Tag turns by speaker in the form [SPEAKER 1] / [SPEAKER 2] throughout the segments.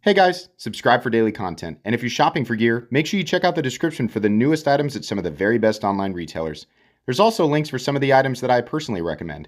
[SPEAKER 1] Hey guys, subscribe for daily content, and if you're shopping for gear, make sure you check out the description for the newest items at some of the very best online retailers. There's also links for some of the items that I personally recommend.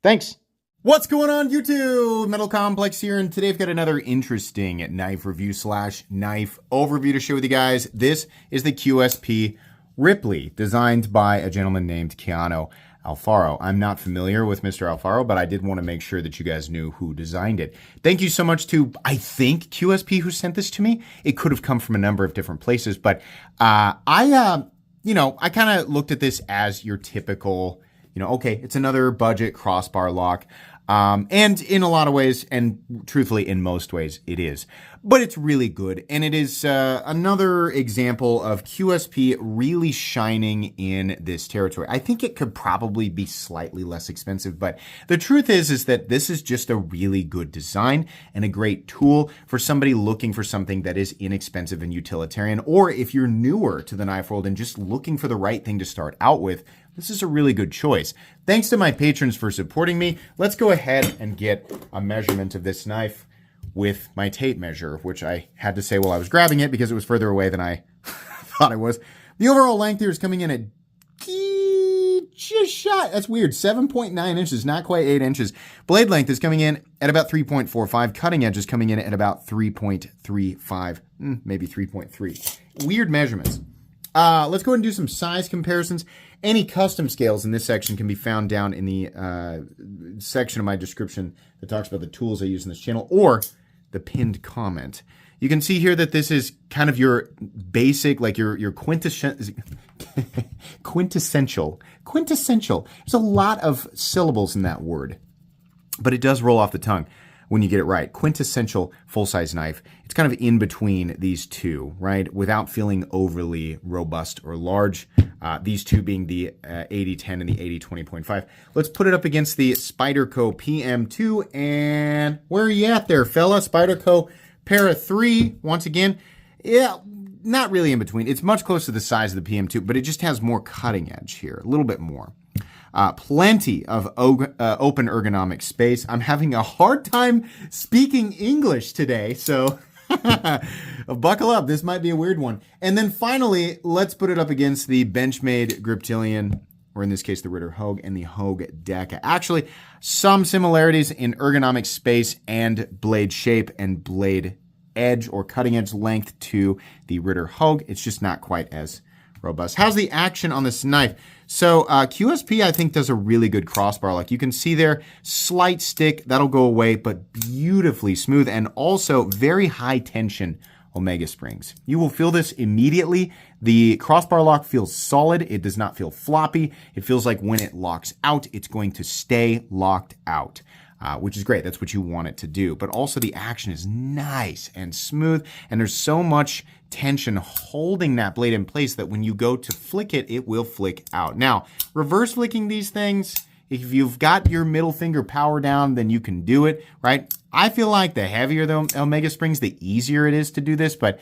[SPEAKER 1] Thanks!
[SPEAKER 2] What's going on YouTube? Metal Complex here, and today I've got another interesting knife review / knife overview to share with you guys. This is the QSP Ripley, designed by a gentleman named Keanu Alfaro. I'm not familiar with Mr. Alfaro, but I did want to make sure that you guys knew who designed it. Thank you so much to, I think, QSP who sent this to me. It could have come from a number of different places, but I kind of looked at this as your typical, okay, it's another budget crossbar lock. And in a lot of ways, and truthfully in most ways, it is. But it's really good, and it is another example of QSP really shining in this territory. I think it could probably be slightly less expensive, but the truth is that this is just a really good design and a great tool for somebody looking for something that is inexpensive and utilitarian, or if you're newer to the knife world and just looking for the right thing to start out with, this is a really good choice. Thanks to my patrons for supporting me. Let's go ahead and get a measurement of this knife with my tape measure, which I had to say while I was grabbing it because it was further away than I thought it was. The overall length here is coming in at just shy. That's weird. 7.9 inches, not quite 8 inches. Blade length is coming in at about 3.45. Cutting edge is coming in at about 3.35, maybe 3.3. Weird measurements. Let's go ahead and do some size comparisons. Any custom scales in this section can be found down in the section of my description that talks about the tools I use in this channel, or the pinned comment. You can see here that this is kind of your basic, like your quintessential. There's a lot of syllables in that word, but it does roll off the tongue when you get it right. Quintessential full-size knife. It's kind of in between these two, right? Without feeling overly robust or large. These two being the 8010 and the 8020.5. Let's put it up against the Spyderco PM2. And where are you at there, fella? Spyderco Para 3. Once again, yeah, not really in between. It's much closer to the size of the PM2, but it just has more cutting edge here, a little bit more. Plenty of open ergonomic space. I'm having a hard time speaking English today, so buckle up. This might be a weird one. And then finally, let's put it up against the Benchmade Griptilian, or in this case, the Ritter Hogue and the Hogue Deca. Actually, some similarities in ergonomic space and blade shape and blade edge or cutting edge length to the Ritter Hogue. It's just not quite as robust. How's the action on this knife? So QSP, I think, does a really good crossbar. Like you can see there, slight stick, that'll go away, but beautifully smooth and also very high tension Omega springs. You will feel this immediately. The crossbar lock feels solid. It does not feel floppy. It feels like when it locks out, it's going to stay locked out. Which is great. That's what you want it to do. But also the action is nice and smooth, and there's so much tension holding that blade in place that when you go to flick it, it will flick out. Now, reverse flicking these things, if you've got your middle finger power down, then you can do it, right? I feel like the heavier the Omega springs, the easier it is to do this, but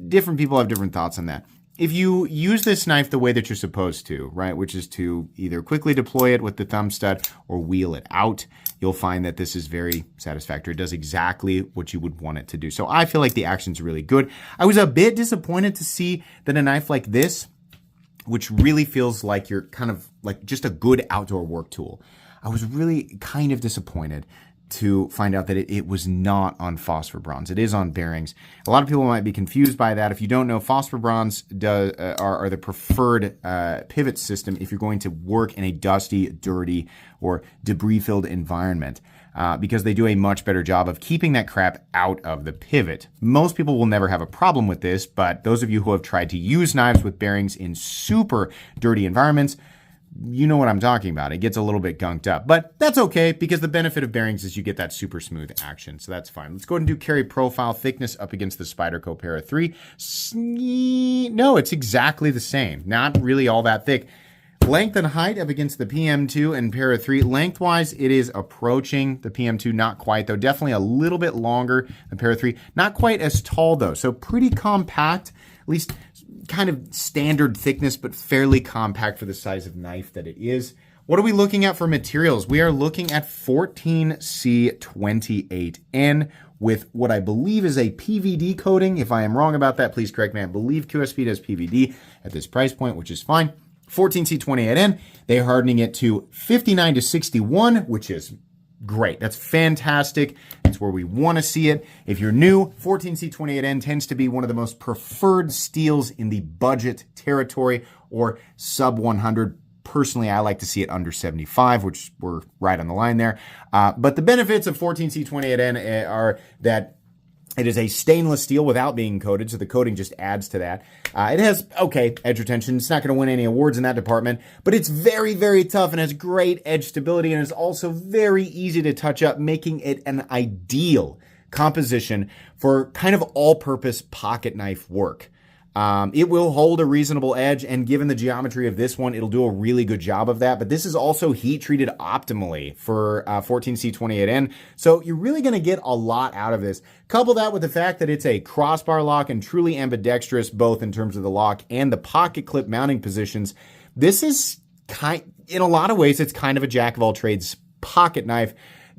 [SPEAKER 2] different people have different thoughts on that. If you use this knife the way that you're supposed to, right, which is to either quickly deploy it with the thumb stud or wheel it out, you'll find that this is very satisfactory. It does exactly what you would want it to do. So I feel like the action's really good. I was a bit disappointed to see that a knife like this, which really feels like you're kind of like just a good outdoor work tool, I was really kind of disappointed to find out that it was not on phosphor bronze. It is on bearings. A lot of people might be confused by that. If you don't know, phosphor bronze are the preferred pivot system if you're going to work in a dusty, dirty, or debris-filled environment because they do a much better job of keeping that crap out of the pivot. Most people will never have a problem with this, but those of you who have tried to use knives with bearings in super dirty environments, you know what I'm talking about. It gets a little bit gunked up, but that's okay because the benefit of bearings is you get that super smooth action. So that's fine. Let's go ahead and do carry profile thickness up against the Spyderco Para 3. No, it's exactly the same. Not really all that thick. Length and height up against the PM2 and Para 3. Lengthwise, it is approaching the PM2, not quite though. Definitely a little bit longer than Para 3. Not quite as tall though. So pretty compact, at least kind of standard thickness, but fairly compact for the size of knife that it is. What are we looking at for materials? We are looking at 14C28N with what I believe is a PVD coating. If I am wrong about that, please correct me. I believe QSP does PVD at this price point, which is fine. 14C28N, they're hardening it to 59 to 61, which is great. That's fantastic. That's where we want to see it. If you're new, 14C28N tends to be one of the most preferred steels in the budget territory or sub 100. Personally, I like to see it under 75, which we're right on the line there. But the benefits of 14C28N are that it is a stainless steel without being coated, so the coating just adds to that. It has, okay, edge retention. It's not going to win any awards in that department, but it's very, very tough and has great edge stability and is also very easy to touch up, making it an ideal composition for kind of all-purpose pocket knife work. It will hold a reasonable edge, and given the geometry of this one, it'll do a really good job of that. But this is also heat treated optimally for 14C28N, so you're really going to get a lot out of this. Couple that with the fact that it's a crossbar lock and truly ambidextrous, both in terms of the lock and the pocket clip mounting positions. This is in a lot of ways, it's kind of a jack of all trades pocket knife.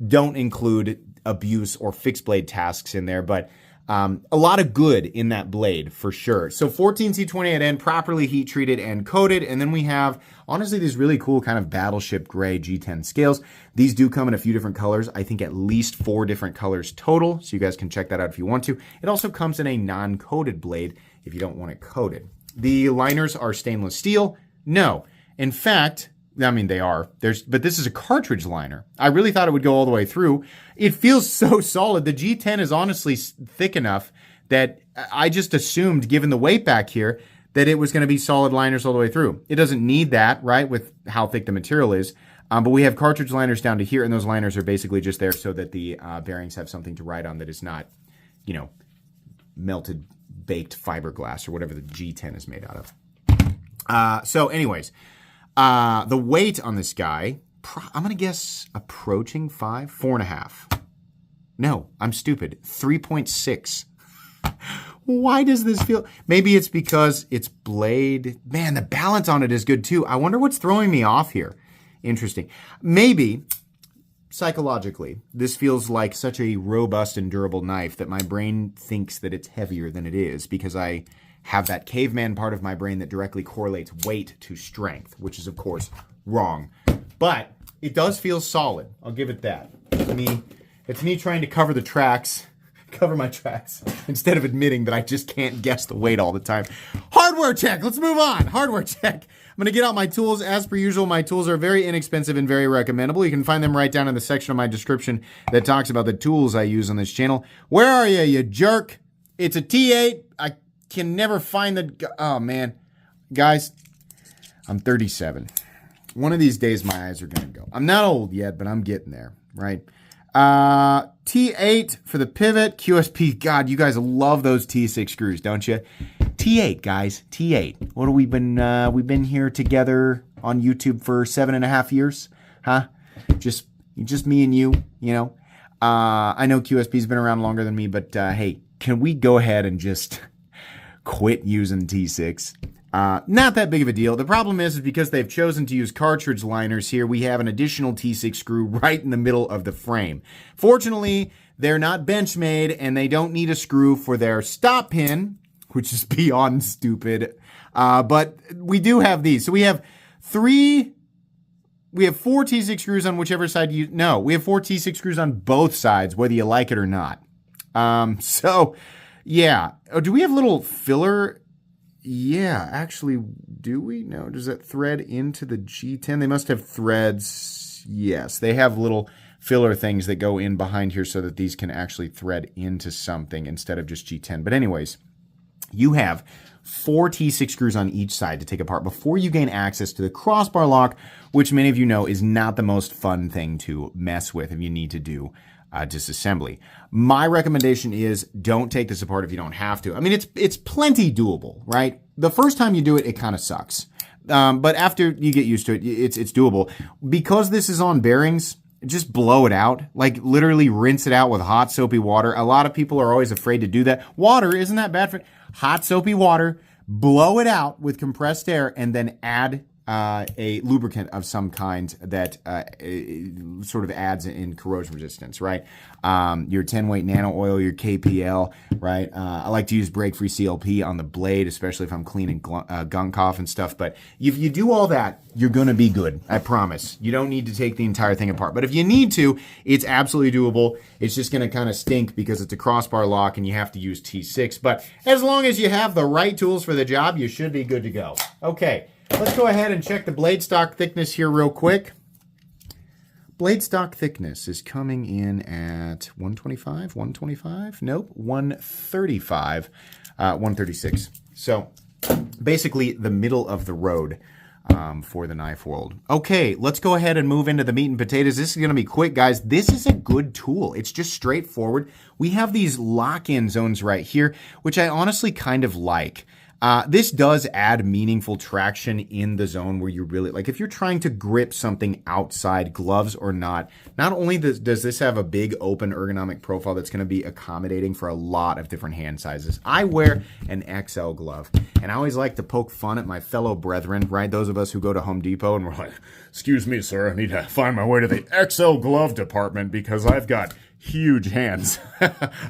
[SPEAKER 2] Don't include abuse or fixed blade tasks in there, but a lot of good in that blade for sure. So 14C28N, properly heat treated and coated. And then we have, honestly, these really cool kind of battleship gray G10 scales. These do come in a few different colors. I think at least 4 different colors total. So you guys can check that out if you want to. It also comes in a non-coated blade if you don't want it coated. The liners are stainless steel. No. In fact, I mean, they are. But this is a cartridge liner. I really thought it would go all the way through. It feels so solid. The G10 is honestly thick enough that I just assumed, given the weight back here, that it was going to be solid liners all the way through. It doesn't need that, right, with how thick the material is. But we have cartridge liners down to here, and those liners are basically just there so that the bearings have something to ride on that is not, melted, baked fiberglass or whatever the G10 is made out of. So anyways, the weight on this guy, I'm going to guess approaching 4.5. No, I'm stupid. 3.6. Why does this feel? Maybe it's because it's blade. Man, the balance on it is good too. I wonder what's throwing me off here. Interesting. Maybe psychologically, this feels like such a robust and durable knife that my brain thinks that it's heavier than it is because I have that caveman part of my brain that directly correlates weight to strength, which is, of course, wrong. But it does feel solid. I'll give it that. It's me trying to cover my tracks, instead of admitting that I just can't guess the weight all the time. Hardware check. Let's move on. Hardware check. I'm going to get out my tools. As per usual, my tools are very inexpensive and very recommendable. You can find them right down in the section of my description that talks about the tools I use on this channel. Where are you jerk? It's a T8. I can never find the... Oh, man. Guys, I'm 37. One of these days, my eyes are going to go. I'm not old yet, but I'm getting there, right? T8 for the pivot. QSP. God, you guys love those T6 screws, don't you? T8, guys. T8. What have we been... we've been here together on YouTube for 7.5 years, huh? Just me and you, I know QSP's been around longer than me, but hey, can we go ahead and just... quit using T6. Not that big of a deal. The problem is because they've chosen to use cartridge liners here, we have an additional T6 screw right in the middle of the frame. Fortunately, they're not bench-made, and they don't need a screw for their stop pin, which is beyond stupid. But we do have these. So we have 4 T6 screws on whichever side we have 4 T6 screws on both sides, whether you like it or not. Yeah. Oh, do we have little filler? Yeah, actually, do we? No. Does that thread into the G10? They must have threads. Yes, they have little filler things that go in behind here so that these can actually thread into something instead of just G10. But anyways, you have 4 T6 screws on each side to take apart before you gain access to the crossbar lock, which many of you know is not the most fun thing to mess with if you need to do disassembly. My recommendation is don't take this apart if you don't have to. I mean, it's plenty doable, right? The first time you do it, it kind of sucks. But after you get used to it, it's doable. Because this is on bearings, just blow it out. Like literally rinse it out with hot soapy water. A lot of people are always afraid to do that. Water, isn't that bad for hot soapy water? Blow it out with compressed air and then add a lubricant of some kind that sort of adds in corrosion resistance, right? Your 10-weight nano oil, your KPL, right? I like to use brake-free CLP on the blade, especially if I'm cleaning gunk off and stuff. But if you do all that, you're going to be good. I promise. You don't need to take the entire thing apart. But if you need to, it's absolutely doable. It's just going to kind of stink because it's a crossbar lock and you have to use T6. But as long as you have the right tools for the job, you should be good to go. Okay. Let's go ahead and check the blade stock thickness here real quick. Blade stock thickness is coming in at 125? Nope, 135, 136. So basically the middle of the road for the knife world. Okay, let's go ahead and move into the meat and potatoes. This is going to be quick, guys. This is a good tool. It's just straightforward. We have these lock-in zones right here, which I honestly kind of like. This does add meaningful traction in the zone where you really, like if you're trying to grip something outside gloves or not only does this have a big open ergonomic profile that's going to be accommodating for a lot of different hand sizes. I wear an XL glove and I always like to poke fun at my fellow brethren, right? Those of us who go to Home Depot and we're like, excuse me, sir, I need to find my way to the XL glove department because I've got huge hands.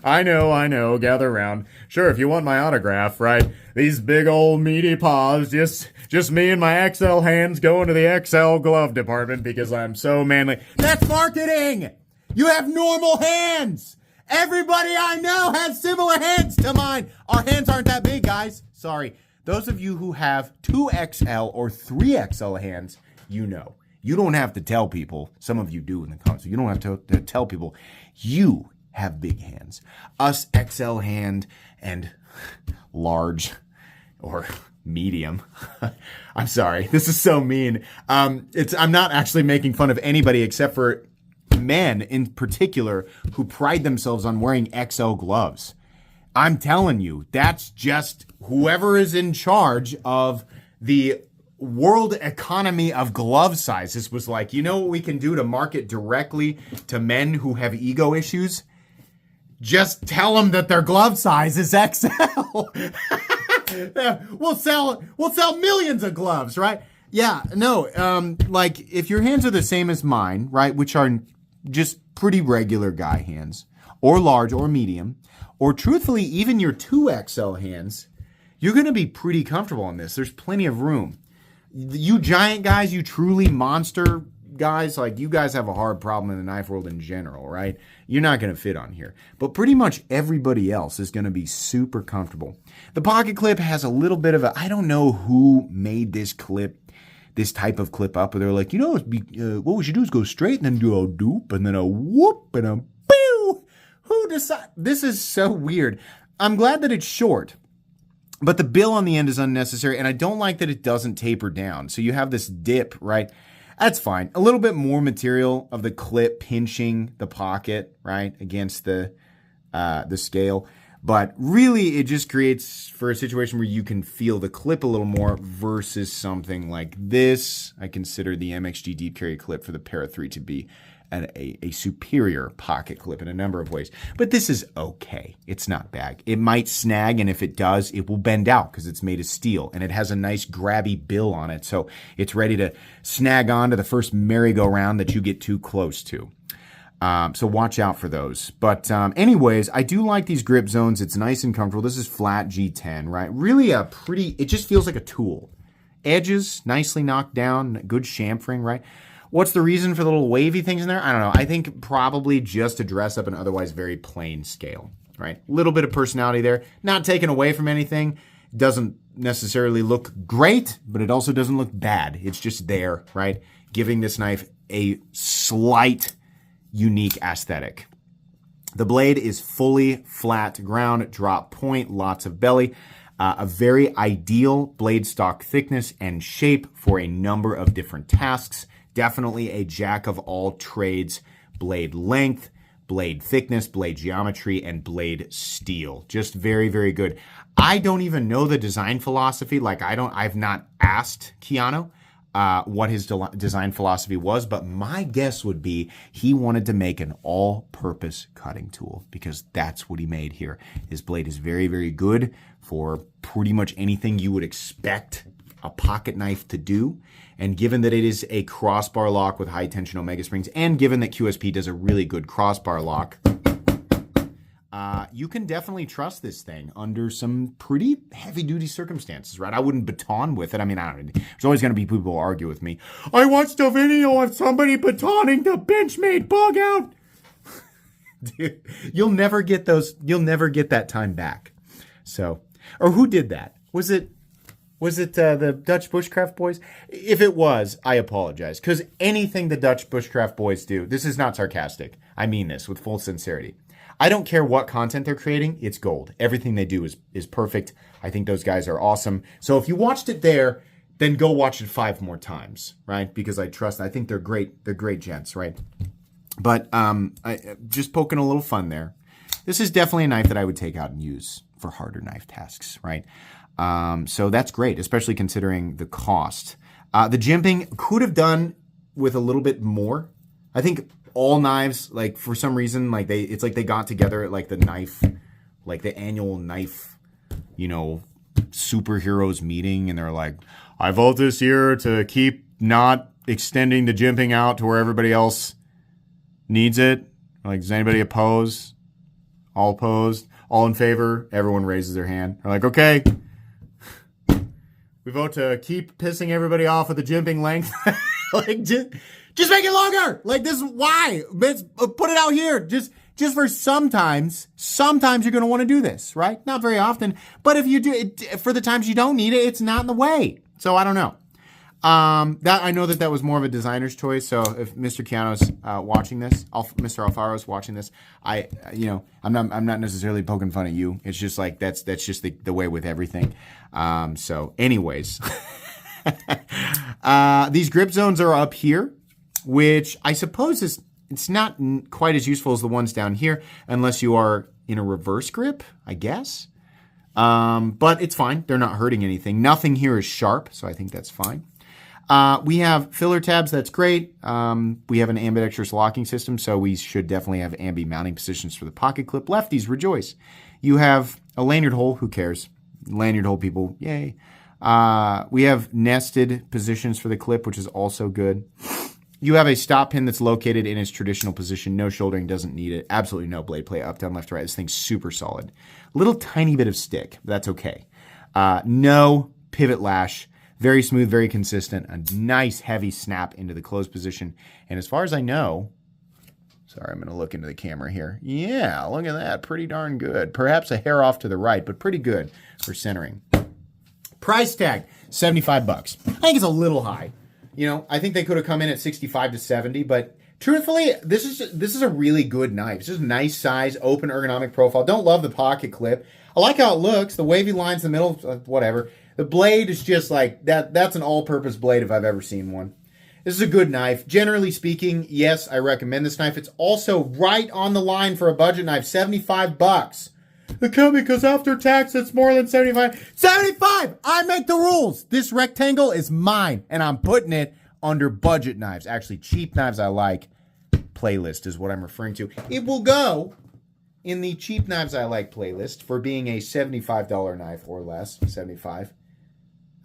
[SPEAKER 2] I know, gather around. Sure, if you want my autograph, right? These big old meaty paws, just me and my XL hands going to the XL glove department because I'm so manly. That's marketing! You have normal hands! Everybody I know has similar hands to mine. Our hands aren't that big, guys. Sorry. Those of you who have 2XL or 3XL hands, you know. You don't have to tell people. Some of you do in the comments. You don't have to tell people. You have big hands. Us XL hand and large or medium. I'm sorry. This is so mean. I'm not actually making fun of anybody except for men in particular who pride themselves on wearing XL gloves. I'm telling you, that's just whoever is in charge of the world economy of glove sizes was like, you know what we can do to market directly to men who have ego issues? Just tell them that their glove size is XL. We'll sell millions of gloves, right? Yeah, no, like if your hands are the same as mine, right, which are just pretty regular guy hands, or large or medium, or truthfully even your 2XL hands, you're going to be pretty comfortable in this. There's plenty of room. You giant guys, you truly monster guys, like you guys have a hard problem in the knife world in general, right? You're not going to fit on here. But pretty much everybody else is going to be super comfortable. The pocket clip has a little bit of a, I don't know who made this clip, this type of clip up, but they're like, you know, what we should do is go straight and then do a doop and then a whoop and a pew. Who decided? This is so weird. I'm glad that it's short. But the bill on the end is unnecessary, and I don't like that it doesn't taper down. So you have this dip, right? That's fine. A little bit more material of the clip pinching the pocket, right, against the scale. But really, it just creates for a situation where you can feel the clip a little more versus something like this. I consider the MXG Deep Carry clip for the Para 3 to be a superior pocket clip in a number of ways. But this is okay. It's not bad. It might snag, and if it does, it will bend out because it's made of steel, and it has a nice grabby bill on it, so it's ready to snag on to the first merry-go-round that you get too close to. So watch out for those. But anyways, I do like these grip zones. It's nice and comfortable. This is flat G10, right? Really a pretty, it just feels like a tool. Edges, nicely knocked down, good chamfering, right? What's the reason for the little wavy things in there? I don't know. I think probably just to dress up an otherwise very plain scale, right? A little bit of personality there. Not taken away from anything. Doesn't necessarily look great, but it also doesn't look bad. It's just there, right? Giving this knife a slight unique aesthetic. The blade is fully flat ground, drop point, lots of belly. A very ideal blade stock thickness and shape for a number of different tasks. Definitely a jack of all trades, blade length, blade thickness, blade geometry, and blade steel. Just very, very good. I don't even know the design philosophy. I've not asked Keanu what his design philosophy was, but my guess would be he wanted to make an all-purpose cutting tool because that's what he made here. His blade is very, very good for pretty much anything you would expect a pocket knife to do. And given that it is a crossbar lock with high tension omega springs, and given that QSP does a really good crossbar lock, you can definitely trust this thing under some pretty heavy-duty circumstances, right? I wouldn't baton with it. I mean, I don't know. There's always going to be people who argue with me. I watched a video of somebody batoning the Benchmade bug out. Dude, you'll never get that time back. So, or who did that? Was it the Dutch Bushcraft Boys? If it was, I apologize. Because anything the Dutch Bushcraft Boys do, this is not sarcastic. I mean this with full sincerity. I don't care what content they're creating, it's gold. Everything they do is perfect. I think those guys are awesome. So if you watched it there, then go watch it 5 more times, right? Because I think they're great. They're great gents, right? But just poking a little fun there. This is definitely a knife that I would take out and use for harder knife tasks, right? So that's great, especially considering the cost. The jimping could have done with a little bit more. I think all knives, like for some reason, like it's like they got together at like the knife, like the annual knife, superheroes meeting, and they're like, I vote this year to keep not extending the jimping out to where everybody else needs it. Like, does anybody oppose? All opposed? All in favor? Everyone raises their hand. They're like, okay. We vote to keep pissing everybody off with the jimping length. Like, just make it longer. Like, this is why. Put it out here. Just for sometimes you're going to want to do this, right? Not very often. But if you do it, for the times you don't need it, it's not in the way. So I don't know. That I know that was more of a designer's choice. So if Mr. Keanu's watching this, Mr. Alfaro's watching this, I'm not necessarily poking fun at you. It's just like that's just the way with everything. So anyways, these grip zones are up here, which I suppose it's not quite as useful as the ones down here, unless you are in a reverse grip, I guess. But it's fine. They're not hurting anything. Nothing here is sharp, so I think that's fine. We have filler tabs. That's great. We have an ambidextrous locking system, so we should definitely have ambi mounting positions for the pocket clip. Lefties, rejoice. You have a lanyard hole. Who cares? Lanyard hole people, yay. We have nested positions for the clip, which is also good. You have a stop pin that's located in its traditional position. No shouldering, doesn't need it. Absolutely no blade play, up, down, left, right. This thing's super solid. Little tiny bit of stick, but that's okay. No pivot lash. Very smooth, very consistent. A nice heavy snap into the closed position. And as far as I know, sorry, I'm going to look into the camera here. Yeah, look at that. Pretty darn good. Perhaps a hair off to the right, but pretty good for centering. Price tag, $75. I think it's a little high. I think they could have come in at 65 to 70, but truthfully, this is a really good knife. It's just a nice size, open ergonomic profile. Don't love the pocket clip. I like how it looks. The wavy lines in the middle, whatever. The blade is just like that. That's an all-purpose blade if I've ever seen one. This is a good knife. Generally speaking, yes, I recommend this knife. It's also right on the line for a budget knife, $75. Okay, because after tax, it's more than 75. 75! I make the rules. This rectangle is mine, and I'm putting it under budget knives. Actually, cheap knives I like playlist is what I'm referring to. It will go in the cheap knives I like playlist for being a $75 knife or less, 75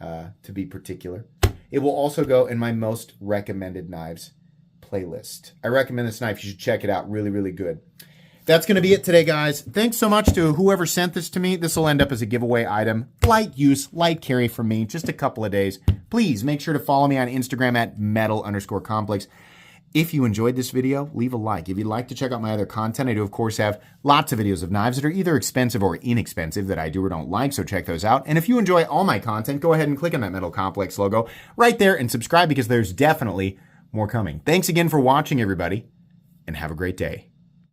[SPEAKER 2] to be particular. It will also go in my most recommended knives playlist. I recommend this knife. You should check it out. Really, really good. That's going to be it today, guys. Thanks so much to whoever sent this to me. This will end up as a giveaway item. Light use, light carry from me, just a couple of days. Please make sure to follow me on Instagram at metal_complex. If you enjoyed this video, leave a like. If you'd like to check out my other content, I do, of course, have lots of videos of knives that are either expensive or inexpensive that I do or don't like, so check those out. And if you enjoy all my content, go ahead and click on that Metal Complex logo right there and subscribe because there's definitely more coming. Thanks again for watching, everybody, and have a great day.